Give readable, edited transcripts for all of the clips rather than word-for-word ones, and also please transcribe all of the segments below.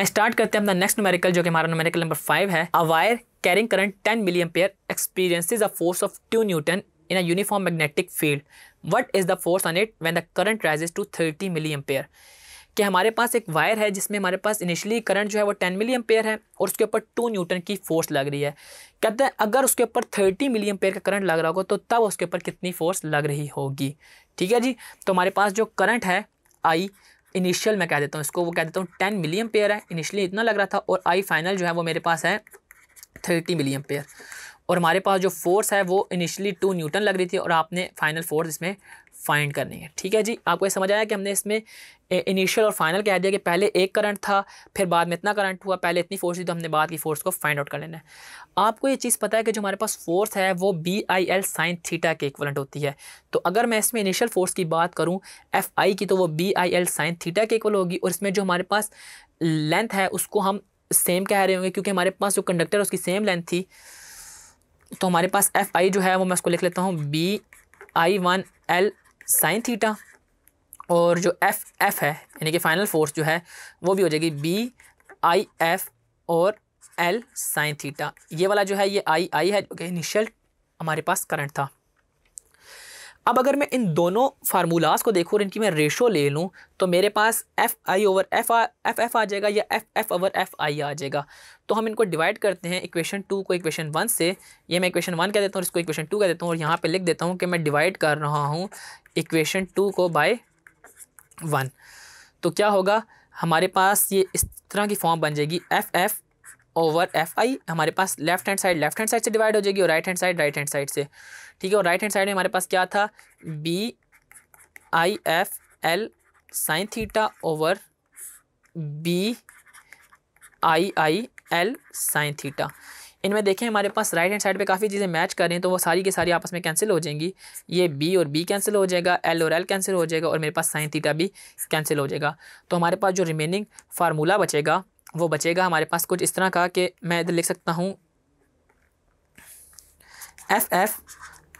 आइए स्टार्ट करते हैं अपना नेक्स्ट न्यूमेरिकल, जो कि हमारा न्यूमेरिकल नंबर 5 है। A wire carrying current 10 milli ampere experiences a force of 2 newton in a uniform magnetic field. What is the force on it when the current rises to 30 milli ampere. कि हमारे पास एक wire है जिसमें हमारे पास initially current जो है वो 10 milli ampere है और उसके ऊपर 2 न्यूटन की फोर्स लग रही है। कहते हैं अगर उसके ऊपर 30 मिली एम्पेयर का करंट लग रहा होगा तो तब उसके ऊपर कितनी फोर्स लग रही होगी। ठीक है जी। तो हमारे पास जो करंट है आई इनिशियल मैं कह देता हूँ इसको, वो कह देता हूँ 10 मिली एम्पेयर है, इनिशियली इतना लग रहा था, और आई फाइनल जो है वो मेरे पास है 30 मिली एम्पेयर। और हमारे पास जो फोर्स है वो इनिशियली 2 न्यूटन लग रही थी और आपने फाइनल फोर्स इसमें फाइंड करनी है। ठीक है जी। आपको ये समझ आया कि हमने इसमें इनिशियल और फाइनल कह दिया कि पहले एक करंट था, फिर बाद में इतना करंट हुआ, पहले इतनी फोर्स थी, तो हमने बाद की फोर्स को फाइंड आउट कर लेना है। आपको ये चीज़ पता है कि जो हमारे पास फोर्स है वो BIL साइन थीटा के इक्वलेंट होती है। तो अगर मैं इसमें इनिशियल फोर्स की बात करूँ FI की, तो वो BIL साइन थीटा के इक्वल होगी, और इसमें जो हमारे पास लेंथ है उसको हम सेम कह रहे होंगे क्योंकि हमारे पास जो कंडक्टर है उसकी सेम लेंथ थी। तो हमारे पास FI जो है वो मैं उसको लिख लेता हूँ BI1L साइन थीटा, और जो FF है यानी कि फाइनल फोर्स जो है वो भी हो जाएगी BIF और L साइन थीटा। ये वाला जो है ये I है जो कि इनिशियल हमारे पास करंट था। अब अगर मैं इन दोनों फार्मूलाज को देखूँ और इनकी मैं रेशो ले लूँ तो मेरे पास FI ओवर FF आ जाएगा या FF ओवर FI आ जाएगा। तो हम इनको डिवाइड करते हैं इक्वेशन 2 को इक्वेशन 1 से। ये मैं इक्वेशन 1 कह देता हूँ, इसको इक्वेशन 2 कह देता हूँ, और यहाँ पे लिख देता हूँ कि मैं डिवाइड कर रहा हूँ इक्वेशन 2 को बाय 1। तो क्या होगा, हमारे पास ये इस तरह की फॉर्म बन जाएगी FF ओवर FI। हमारे पास लेफ्ट हैंड साइड से डिवाइड हो जाएगी और राइट हैंड साइड से। ठीक है। और राइट हैंड साइड में हमारे पास क्या था, BIF L sine theta over BII L sine theta. इनमें देखें हमारे पास राइट हैंड साइड पे काफ़ी चीज़ें मैच कर रही हैं, तो वो सारी की सारी आपस में कैंसिल हो जाएंगी। ये B और B कैंसिल हो जाएगा, L और L कैंसिल हो जाएगा, और मेरे पास साइन थीटा भी कैंसिल हो जाएगा। तो हमारे पास जो रिमेनिंग फार्मूला बचेगा वो बचेगा हमारे पास कुछ इस तरह का कि मैं इधर लिख सकता हूँ FF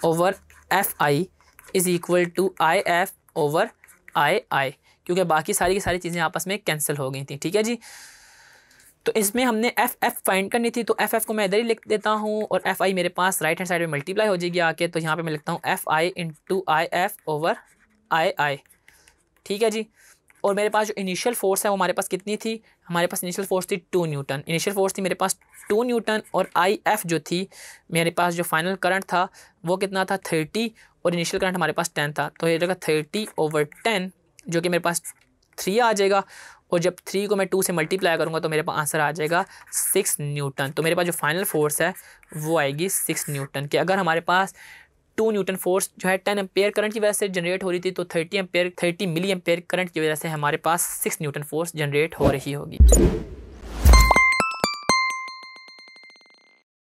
over FI is equal to IF over II, क्योंकि बाकी सारी की सारी चीज़ें आपस में कैंसिल हो गई थी। ठीक है जी। तो इसमें हमने FF फाइंड करनी थी, तो FF को मैं इधर ही लिख देता हूँ और FI मेरे पास राइट हैंड साइड में मल्टीप्लाई हो जाएगी आके। तो यहाँ पे मैं लिखता हूँ FI into IF over II। ठीक है जी। और मेरे पास जो इनिशियल फोर्स है वो हमारे पास कितनी थी, हमारे पास इनिशियल फोर्स थी 2 न्यूटन। इनिशियल फोर्स थी मेरे पास 2 न्यूटन, और IF जो थी मेरे पास जो फाइनल करंट था वो कितना था 30, और इनिशियल करंट हमारे पास 10 था। तो ये जगह 30 ओवर 10 जो कि मेरे पास 3 आ जाएगा, और जब 3 को मैं 2 से मल्टीप्लाई करूँगा तो मेरे पास आंसर आ जाएगा 6 न्यूटन। तो मेरे पास जो फाइनल फोर्स है वो आएगी 6 न्यूटन। कि अगर हमारे पास 2 न्यूटन फोर्स जो है 10 एम्पेयर करंट की वजह से जनरेट हो रही थी, तो 30 मिली एम्पेयर करंट की वजह से हमारे पास 6 न्यूटन फोर्स जनरेट हो रही होगी।